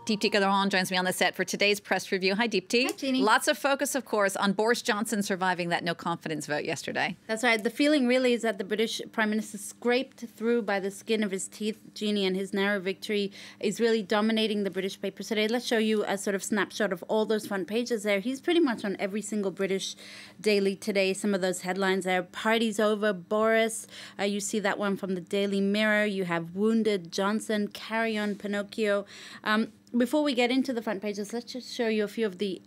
Deepti Gadaran joins me on the set for today's press review. Hi, Deepti. Hi, Jeannie. Lots of focus, of course, on Boris Johnson surviving that no-confidence vote yesterday. That's right. The feeling really is that the British Prime Minister scraped through by the skin of his teeth, Jeannie, and his narrow victory is really dominating the British papers today. Let's show you a sort of snapshot of all those front pages there. He's pretty much on every single British daily today. Some of those headlines there. Party's over, Boris. You see that one from the Daily Mirror. You have Wounded Johnson, Carry On Pinocchio. Before we get into the front pages, let's just show you a few of the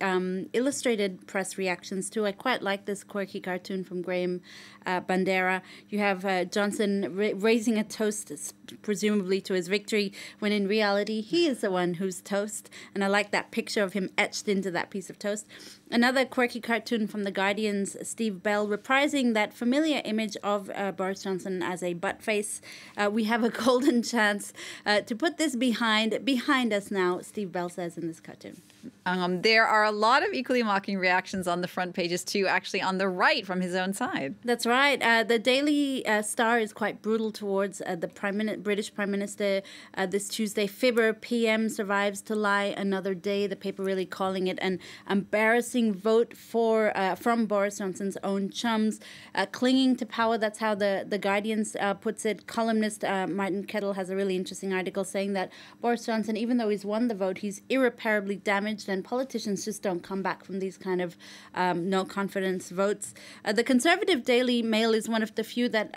illustrated press reactions too. I quite like this quirky cartoon from Graham Bandera. You have Johnson raising a toast, presumably to his victory, when in reality he is the one who's toast. And I like that picture of him etched into that piece of toast. Another quirky cartoon from The Guardian's Steve Bell, reprising that familiar image of Boris Johnson as a butt face. We have a golden chance to put this behind us now, Steve Bell says in this cartoon. There are a lot of equally mocking reactions on the front pages too, actually on the right from his own side. That's right. The Daily Star is quite brutal towards the British Prime Minister this Tuesday. Fibber PM survives to lie another day. The paper really calling it an embarrassing vote from Boris Johnson's own chums. Clinging to power, that's how the Guardian puts it. Columnist Martin Kettle has a really interesting article saying that Boris Johnson, even though he's won the vote, he's irreparably damaged, and politicians just don't come back from these kind of no-confidence votes. The Conservative Daily Mail is one of the few that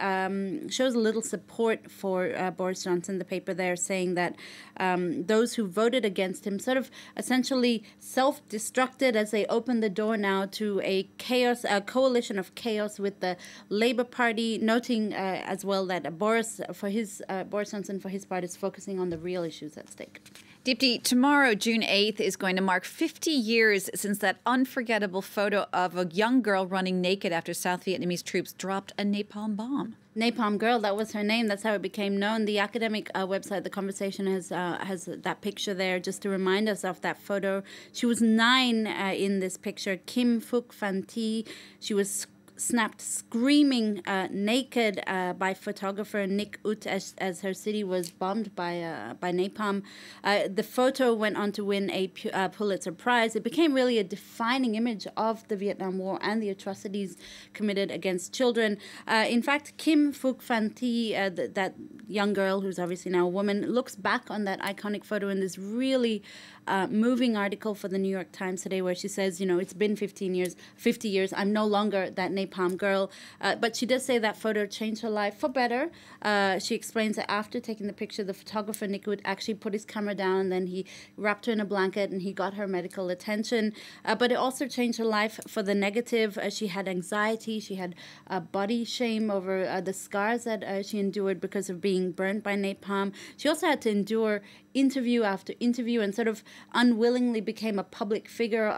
shows a little support for Boris Johnson. The paper there saying that those who voted against him sort of essentially self-destructed as they opened the door now to a coalition of chaos with the Labour Party, noting as well that Boris Johnson, for his part, is focusing on the real issues at stake. Deepti, tomorrow, June 8th, is going to mark 50 years since that unforgettable photo of a young girl running naked after South Vietnamese troops dropped a napalm bomb. Napalm Girl, that was her name. That's how it became known. The academic website, The Conversation, has that picture there just to remind us of that photo. She was 9 in this picture. Kim Phuc Phan Thi. She was snapped screaming naked by photographer Nick Ut as her city was bombed by napalm. The photo went on to win a Pulitzer Prize. It became really a defining image of the Vietnam War and the atrocities committed against children. In fact, Kim Phuc Phan Thi, that young girl who's obviously now a woman, looks back on that iconic photo in this really moving article for the New York Times today, where she says, you know, it's been 50 years. I'm no longer that napalm girl. But she does say that photo changed her life for better. She explains that after taking the picture, the photographer Nick Wood actually put his camera down, and then he wrapped her in a blanket and he got her medical attention. But it also changed her life for the negative. She had anxiety. She had body shame over the scars that she endured because of being burned by napalm. She also had to endure interview after interview and sort of unwillingly became a public figure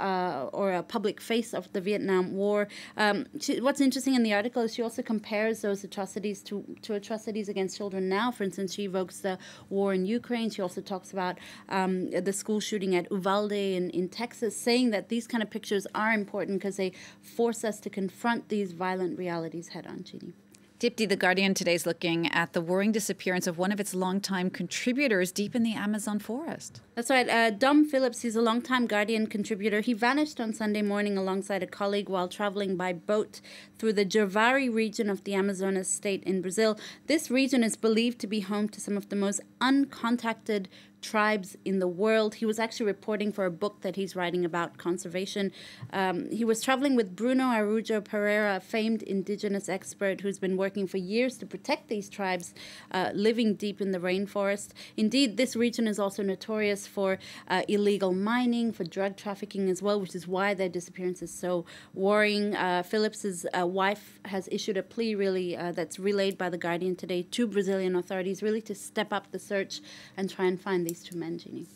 or a public face of the Vietnam War. What's interesting in the article is she also compares those atrocities to atrocities against children now. For instance, she evokes the war in Ukraine. She also talks about the school shooting at Uvalde in Texas, saying that these kind of pictures are important because they force us to confront these violent realities head on, Jeannie. Deepti, The Guardian today is looking at the worrying disappearance of one of its longtime contributors deep in the Amazon forest. That's right. Dom Phillips, he's a longtime Guardian contributor. He vanished on Sunday morning alongside a colleague while traveling by boat through the Javari region of the Amazonas state in Brazil. This region is believed to be home to some of the most uncontacted tribes in the world. He was actually reporting for a book that he's writing about conservation. He was traveling with Bruno Arujo Pereira, a famed indigenous expert who's been working for years to protect these tribes living deep in the rainforest. Indeed, this region is also notorious for illegal mining, for drug trafficking as well, which is why their disappearance is so worrying. Phillips's wife has issued a plea really that's relayed by The Guardian today to Brazilian authorities really to step up the search and try and find these two men, Jeannie.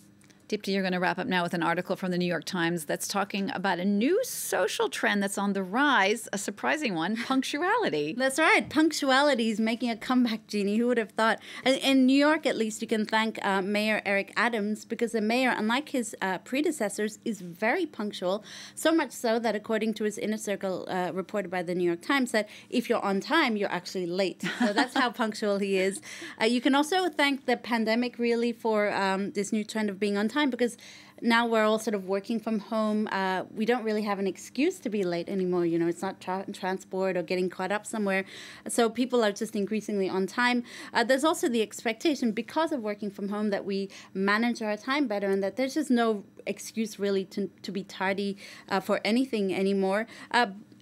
Deepti, you're going to wrap up now with an article from the New York Times that's talking about a new social trend that's on the rise, a surprising one, punctuality. That's right. Punctuality is making a comeback, Jeannie. Who would have thought? In New York, at least, you can thank Mayor Eric Adams, because the mayor, unlike his predecessors, is very punctual, so much so that, according to his inner circle reported by the New York Times, that if you're on time, you're actually late. So that's how punctual he is. You can also thank the pandemic, really, for this new trend of being on time. time because now we're all sort of working from home. We don't really have an excuse to be late anymore. You know, it's not transport or getting caught up somewhere. So people are just increasingly on time. There's also the expectation because of working from home that we manage our time better and that there's just no excuse really to be tardy for anything anymore.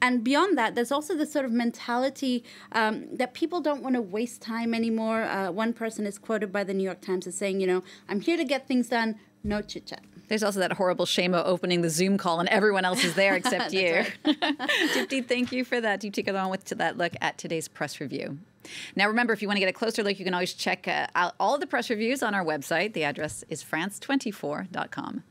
And beyond that, there's also this sort of mentality that people don't want to waste time anymore. One person is quoted by the New York Times as saying, you know, I'm here to get things done, no chit-chat. There's also that horrible shame of opening the Zoom call and everyone else is there except you. Dipti, thank you for that. Dipti Gadon to that look at today's press review. Now, remember, if you want to get a closer look, you can always check out all the press reviews on our website. The address is france24.com.